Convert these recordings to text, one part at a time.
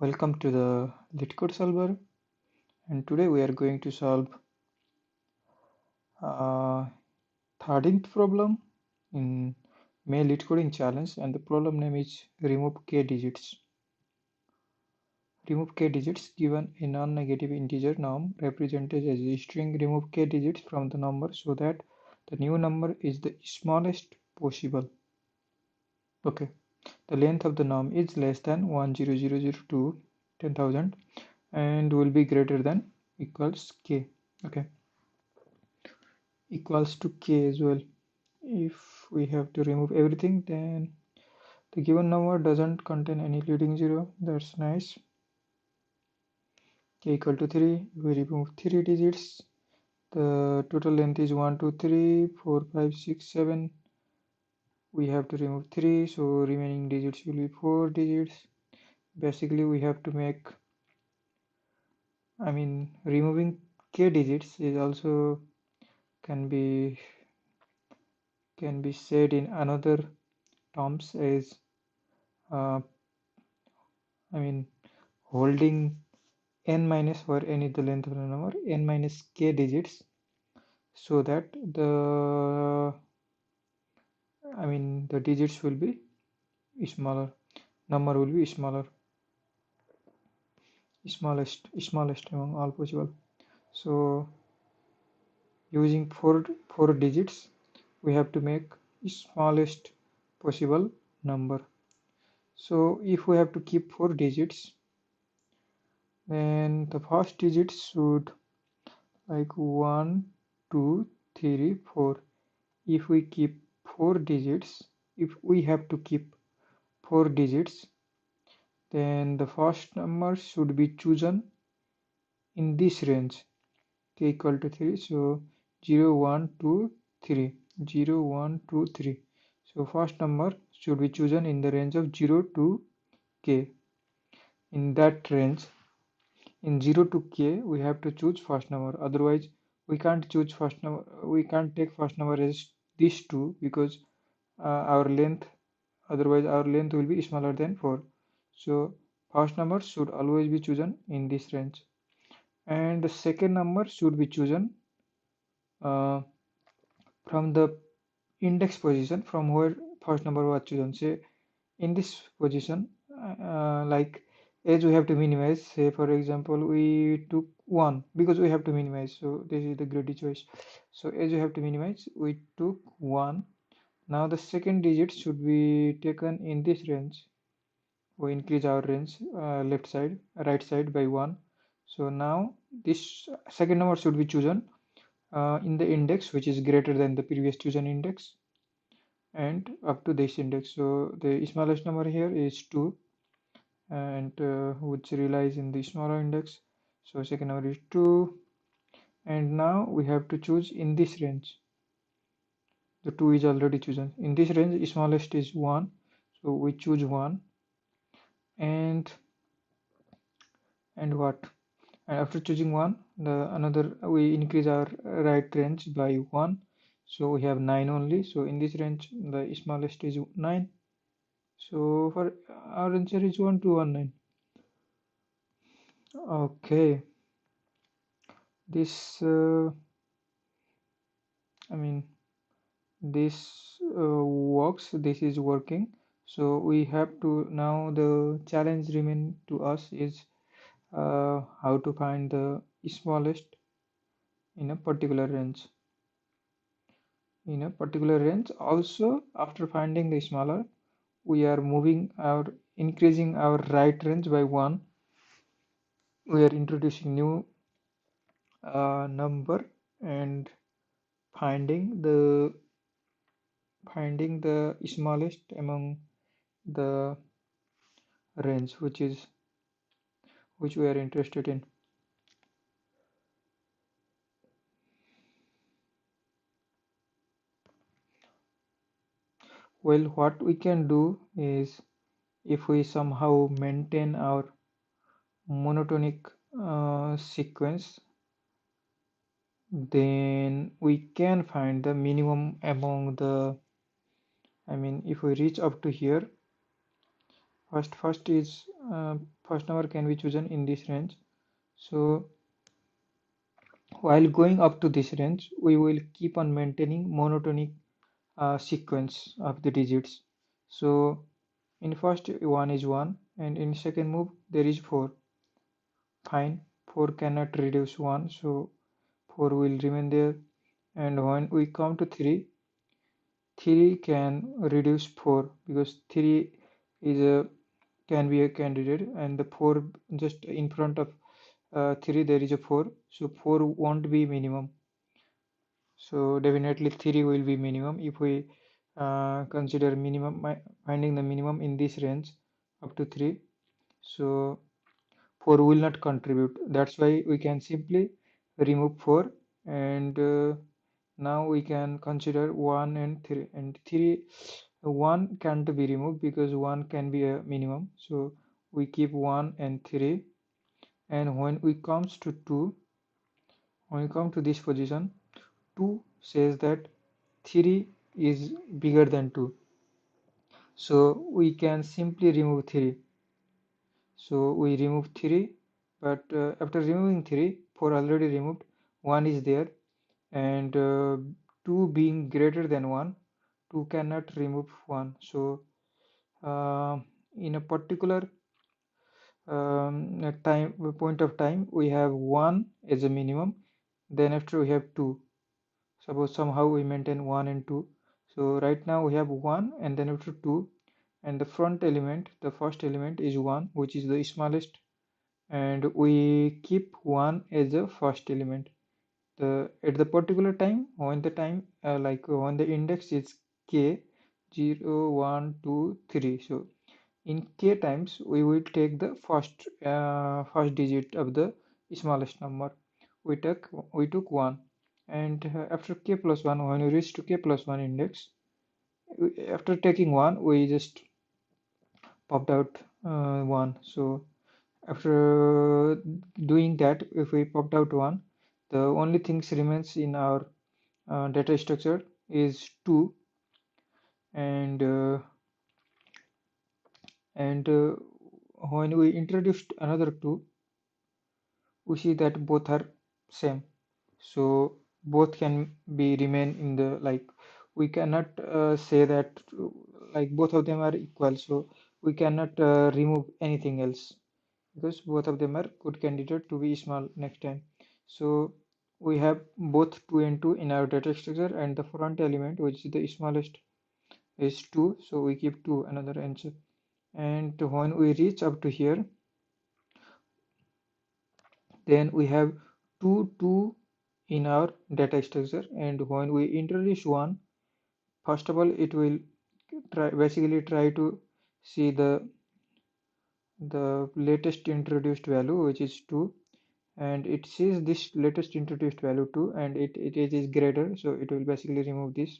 Welcome to the LeetCode Solver, and today we are going to solve uh, 13th problem in May LeetCoding challenge, and the problem name is remove k digits. Remove k digits given a non-negative integer norm represented as a string. Remove k digits from the number so that the new number is the smallest possible. Okay, the length of the norm is less than 10002 10,000 and will be greater than equals k. Okay, equals to k as well. If we have to remove everything, then the given number doesn't contain any leading zero. That's nice. K equal to 3. We remove 3 digits. The total length is 1 2 3 4 5 6 7. We have to remove 3, so remaining digits will be 4 digits. Basically we have to make, removing k digits is also can be said in another terms as uh, holding n minus for n is the length of the number, n minus k digits, so that the digits will be smaller, number will be smaller, smallest among all possible. So using four digits, we have to make smallest possible number. So if we have to keep 4 digits, then the first digit should like 1 2 3 4. If we keep 4 digits, if we have to keep 4 digits, then the first number should be chosen in this range, k equal to 3. So 0 1 2 3, 0 1 2 3. So first number should be chosen in the range of 0 to k. In that range, in 0 to k, we have to choose first number. Otherwise we can't choose first number, we can't take first number as these two, because our length, otherwise our length will be smaller than 4. So first number should always be chosen in this range, and the second number should be chosen from the index position from where first number was chosen. Say in this position, like as we have to minimize, say for example we took 1 because we have to minimize, so this is the greedy choice. So as we have to minimize, we took 1. Now the second digit should be taken in this range. We increase our range, right side by 1. So now this second number should be chosen in the index which is greater than the previous chosen index and up to this index. So the smallest number here is 2, and which relies in the smaller index. So second number is 2, and now we have to choose in this range. The 2 is already chosen. In this range, smallest is 1, so we choose 1. And what? And after choosing 1, we increase our right range by 1, so we have 9 only. So in this range, the smallest is 9. So for our answer is 1219. Okay, this works. This is working. So we have to, now the challenge remain to us is how to find the smallest in a particular range. Also, after finding the smaller, we are increasing our right range by 1. We are introducing new number and finding the smallest among the range which we are interested in. Well, what we can do is, if we somehow maintain our monotonic sequence, then we can find the minimum among the, if we reach up to here, first is first number can be chosen in this range. So while going up to this range, we will keep on maintaining monotonic sequence of the digits. So in first one is 1 and in second move there is 4. Fine, 4 cannot reduce 1, so 4 will remain there. And when we come to 3, 3 can reduce 4 because 3 is a can be a candidate, and the 4 just in front of 3 there is a 4, so 4 won't be minimum. So definitely 3 will be minimum if we consider minimum finding the minimum in this range up to 3. So 4 will not contribute. That's why we can simply remove 4, and now we can consider 1 and 3. And 3, 1 can't be removed because 1 can be a minimum. So we keep 1 and 3. And when we comes to 2, when we come to this position, 2 says that 3 is bigger than 2. So we can simply remove 3. So we remove 3, but after removing 3, 4 already removed, 1 is there, and 2 being greater than 1, 2 cannot remove 1. So in a particular time point of time, we have 1 as a minimum, then after we have 2. Suppose somehow we maintain 1 and 2. So right now we have 1 and then after 2, and the front element, the first element is 1, which is the smallest, and we keep 1 as a first element. At the particular time, when the time when the index is k 0 1 2 3, so in k times we will take the first digit of the smallest number. We took 1, and after k plus 1, when we reach to k plus 1 index, after taking 1 we just popped out 1. So after doing that, if we popped out 1, the only things remains in our data structure is 2, and when we introduced another 2, we see that both are same. So both can be remain in the, like, we cannot say that like both of them are equal, so we cannot remove anything else because both of them are good candidate to be small next time. So we have both 2 and 2 in our data structure, and the front element, which is the smallest, is 2, so we keep 2 another answer. And when we reach up to here, then we have 2 2 in our data structure, and when we introduce 1, first of all it will basically try to see the latest introduced value, which is 2, and it sees this latest introduced value 2, and it is greater, so it will basically remove this.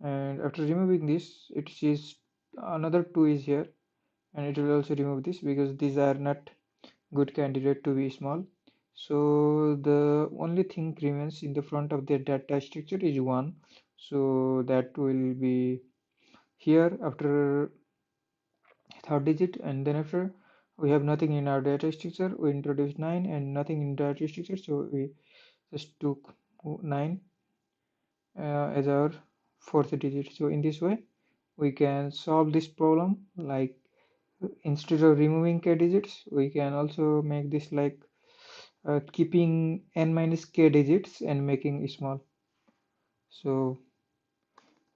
And after removing this, it sees another 2 is here, and it will also remove this because these are not good candidate to be small. So the only thing remains in the front of the data structure is 1, so that will be here after third digit. And then after we have nothing in our data structure, we introduced 9 and nothing in data structure, so we just took 9 as our fourth digit. So in this way we can solve this problem, like instead of removing k digits, we can also make this like keeping n minus k digits and making it small. So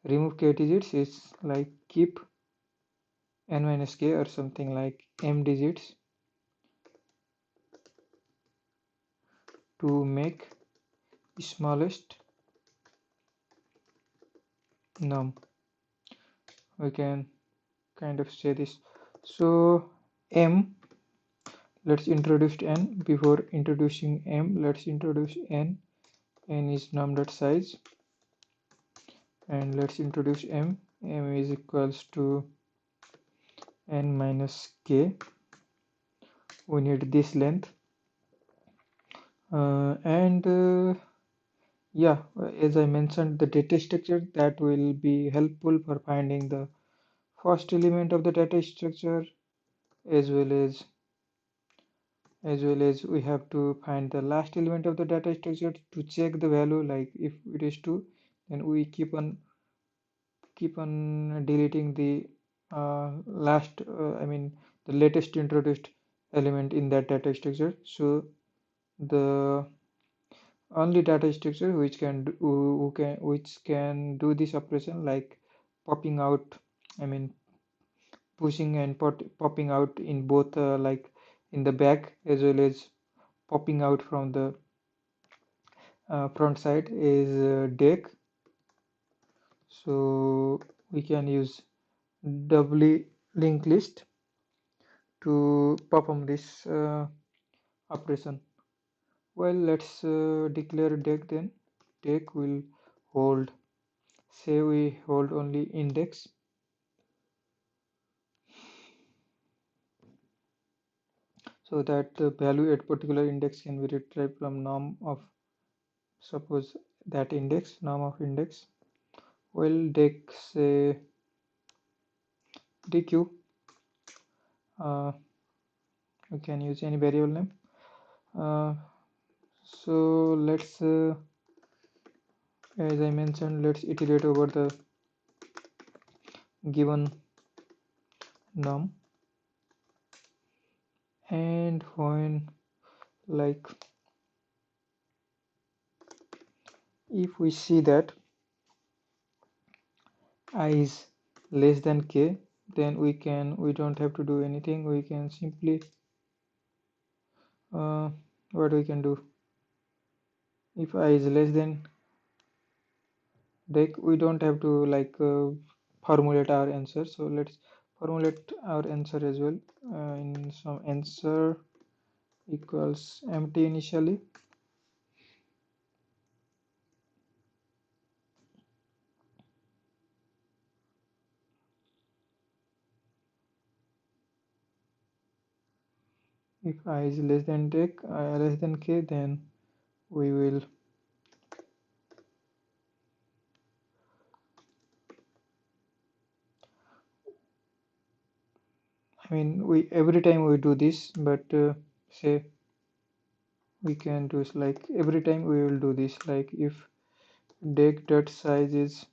remove k digits is like keep n minus k or something like m digits to make smallest num. We can kind of say this. So m, let's introduce n. Before introducing m, let's introduce n. N is num dot size, and let's introduce m. M is equals to n minus k. We need this length, and yeah, as I mentioned, the data structure that will be helpful for finding the first element of the data structure, as well as we have to find the last element of the data structure to check the value. Like if it is 2, then we keep on deleting the last I mean the latest introduced element in that data structure. So the only data structure which can do, which can do this operation, like popping out, I mean pushing and popping out in both, like in the back as well as popping out from the front side, is deck. So we can use doubly linked list to perform this operation. Well, let's declare deck then. Deck will hold, say we hold only index, so that the value at particular index can be retrieved from norm of, suppose that index, norm of index. Well, deck say dq, we can use any variable name. So let's as I mentioned, let's iterate over the given num, and when, like if we see that I is less than k, then we don't have to do anything. We can simply what we can do, if I is less than deck, we don't have to like formulate our answer. So let's formulate our answer as well, in some answer equals empty initially. If I is less than deck, less than k, then we will, I mean we every time we do this, but say we can do is like every time we will do this, like if deck dot size is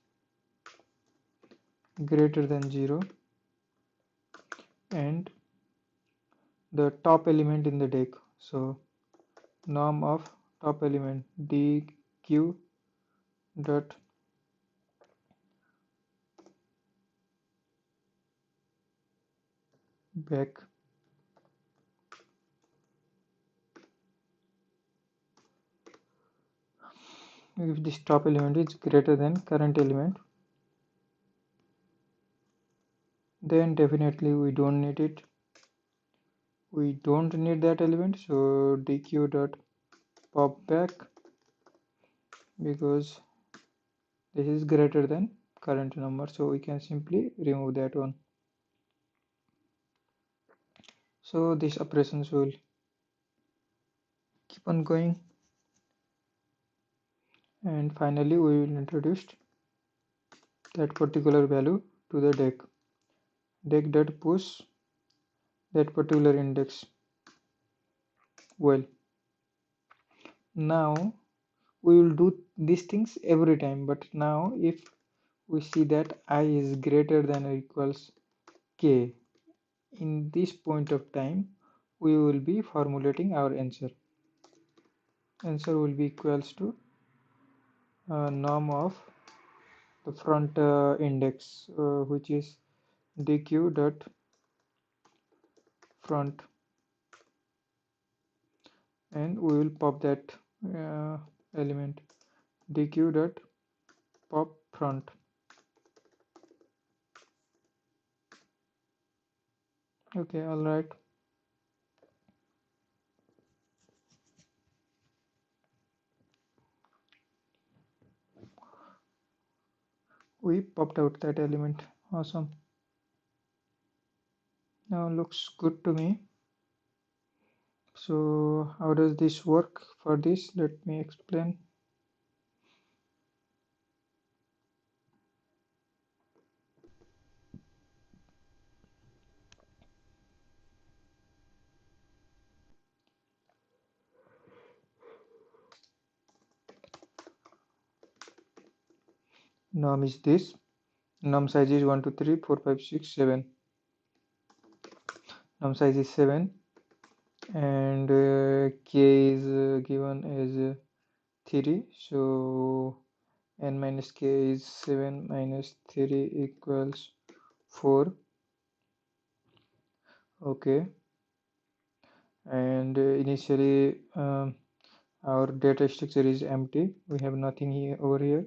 greater than 0 and the top element in the deck, so norm of top element dq dot back, if this top element is greater than current element, then definitely we don't need it, we don't need that element. So dq dot pop back, because this is greater than current number, so we can simply remove that one. So these operations will keep on going, and finally we will introduce that particular value to the deck dot push that particular index. Well, now we will do these things every time, but now if we see that I is greater than or equals k, in this point of time we will be formulating our answer. Answer will be equals to norm of the front index, which is dq dot front, and we will pop that element dq dot pop front. Okay, all right. We popped out that element. Awesome. Now looks good to me. So how does this work? For this, let me explain. num is this. Num size is 1 2 3 4 5 6 7. Num size is 7, and k is given as 3, so n minus k is 7 minus 3 equals 4. Okay, and initially our data structure is empty, we have nothing here over here,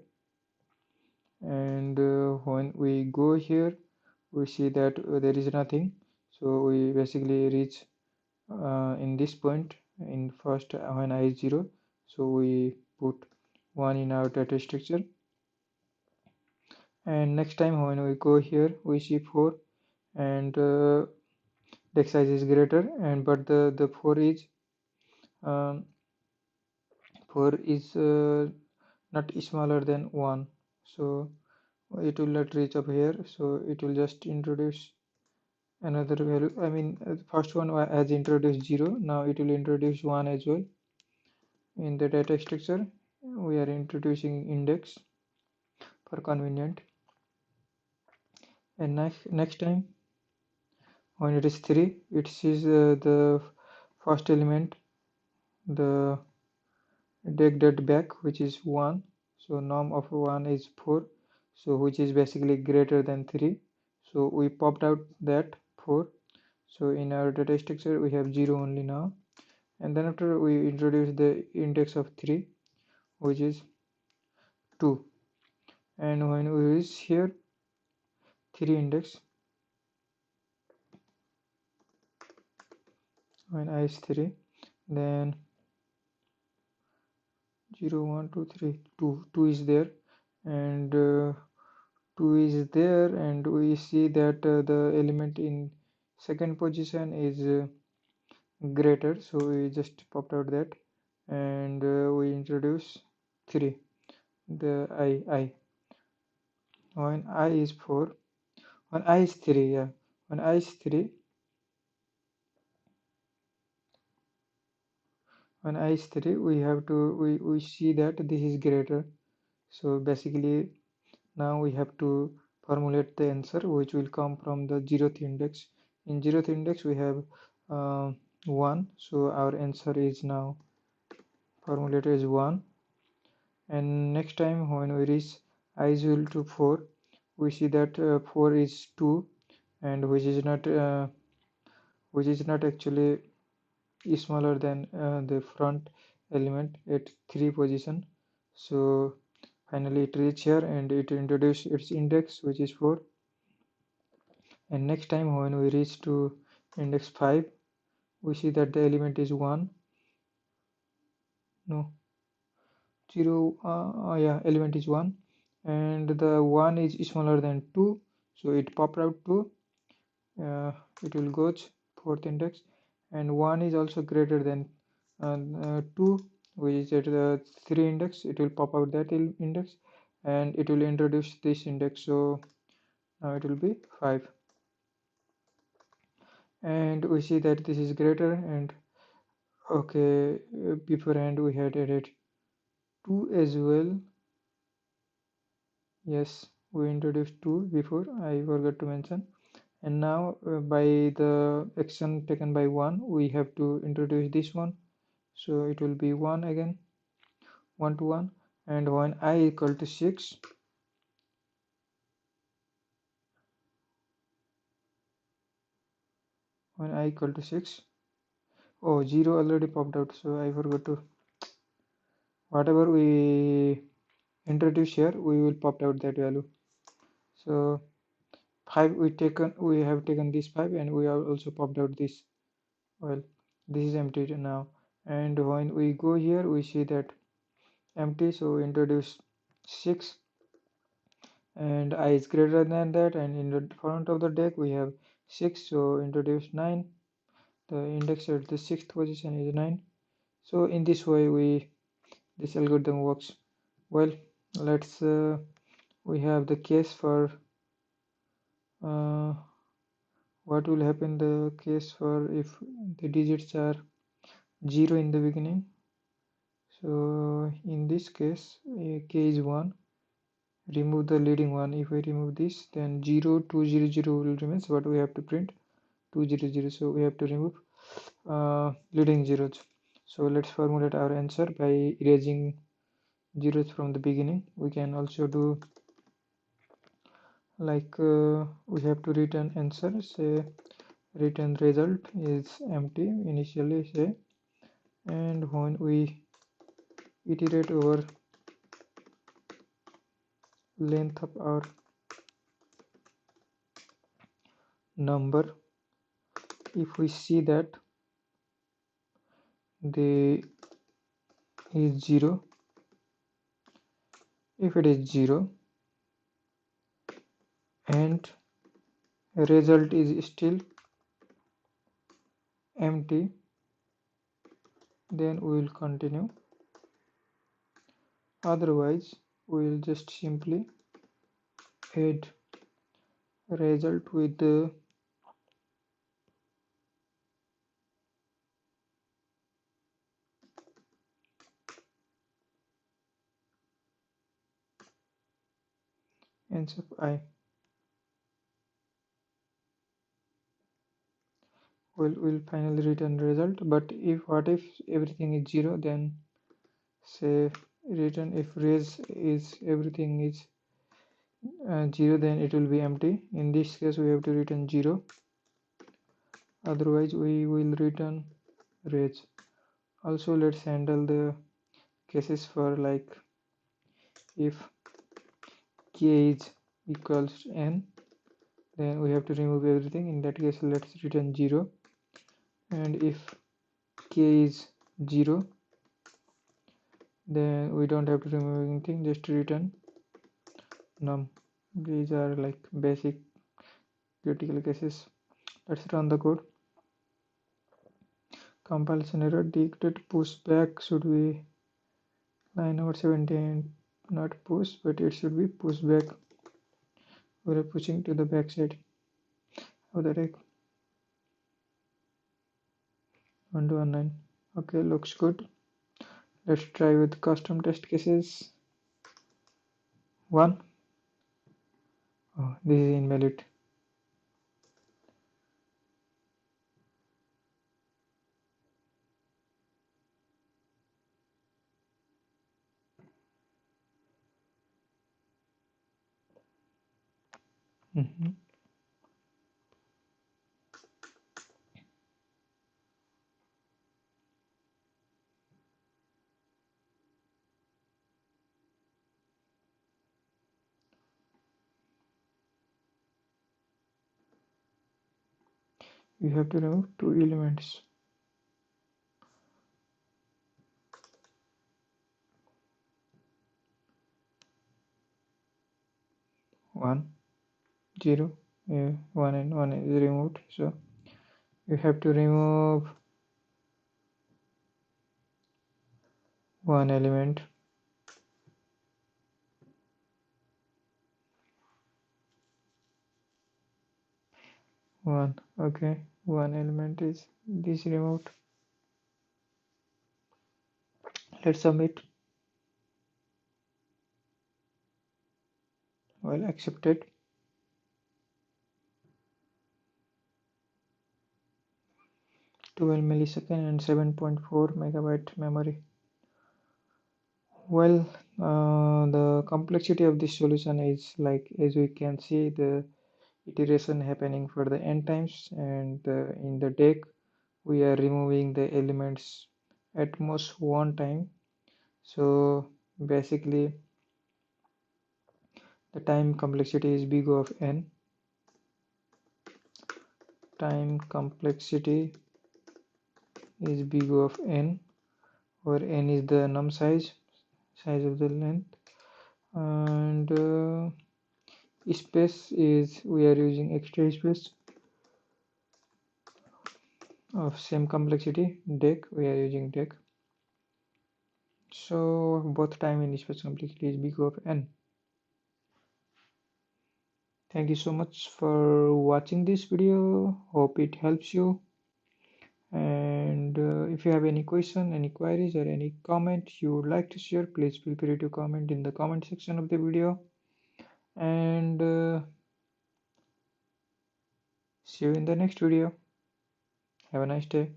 and when we go here we see that there is nothing, so we basically reach in this point in first when I is 0, so we put 1 in our data structure, and next time when we go here we see 4, and deck size is greater, and but the 4 is not smaller than 1, so it will not reach up here, so it will just introduce another value. I mean, first one has introduced 0, now it will introduce 1 as well. In the data structure we are introducing index for convenient, and next time when it is 3, it sees the first element, the deck dot back, which is 1, so norm of 1 is 4, so which is basically greater than 3, so we popped out that 4, so in our data structure we have 0 only now, and then after we introduce the index of 3, which is 2, and when we reach here 3 index, when I is 3, then 0 1 2 3 2 is there, and 2 is there, and we see that the element in second position is greater, so we just popped out that, and we introduce 3, the I when I is 4, when I is 3, yeah, when I is 3, when I is 3, we have to we see that this is greater, so basically now we have to formulate the answer, which will come from the 0th index. In 0th index we have 1, so our answer is now formulated as 1, and next time when we reach I is equal to 4, we see that 4 is 2, and which is not actually smaller than the front element at 3 position, so finally it reach here and it introduce its index, which is 4, and next time when we reach to index 5, we see that the element is 1, no 0, yeah, element is 1, and the 1 is smaller than 2, so it popped out 2, it will go to fourth index, and 1 is also greater than 2, which is at the 3 index, it will pop out that index, and it will introduce this index, so now it will be 5, and we see that this is greater, and okay, beforehand we had added 2 as well. Yes, we introduced 2 before, I forgot to mention, and now by the action taken by 1, we have to introduce this one, so it will be 1 again, 1 to 1, and when I equal to 6, when I equal to 6, oh 0 already popped out, so I forgot to, whatever we introduce here we will pop out that value, so 5 we have taken this 5, and we have also popped out this, well this is empty now, and when we go here we see that empty, so we introduce 6, and I is greater than that, and in the front of the deck we have 6, so introduce 9, the index at the 6th position is 9, so in this way this algorithm works. Well, let's we have the case for uh, what will happen the case for if the digits are 0 in the beginning. So in this case k is 1, remove the leading one. If we remove this, then 0 2 0 0 will remain, but we have to print 2 0 0, so we have to remove leading zeros. So let's formulate our answer by erasing zeros from the beginning. We can also do like we have to return answer, say return result is empty initially, say, and when we iterate over length of our number, if we see that the is 0, if it is 0 and result is still empty, then we will continue. Otherwise we will just simply add result with the ends of I. We'll finally return result. But if what if everything is 0, then say return if res is everything is 0, then it will be empty. In this case we have to return 0, otherwise we will return res. Also let's handle the cases for like if k is equals to n, then we have to remove everything. In that case let's return 0, and if k is 0, then we don't have to remove anything, just return num. These are like basic critical cases. Let's run the code. Compilation error, dictate push back should be line number 17, not push, but it should be push back. We're pushing to the back side of the deck. 1219. Okay, looks good. Let's try with custom test cases. 1. Oh, this is invalid. You have to remove 2 elements. 1 0, 1 and 1 is removed, so you have to remove one element. 1. Okay, one element is this removed. Let's submit. Well, accepted. 12 millisecond and 7.4 megabyte memory. Well, the complexity of this solution is like, as we can see, the iteration happening for the n times, and in the deck we are removing the elements at most one time. So basically the time complexity is big O of n. Time complexity is big O of n, where n is the num size of the length, and space is, we are using extra space of same complexity. Deck, we are using deck, so both time and space complexity is big O of n. Thank you so much for watching this video. Hope it helps you. And if you have any question, any queries, or any comment you would like to share, please feel free to comment in the comment section of the video. and see you in the next video. Have a nice day.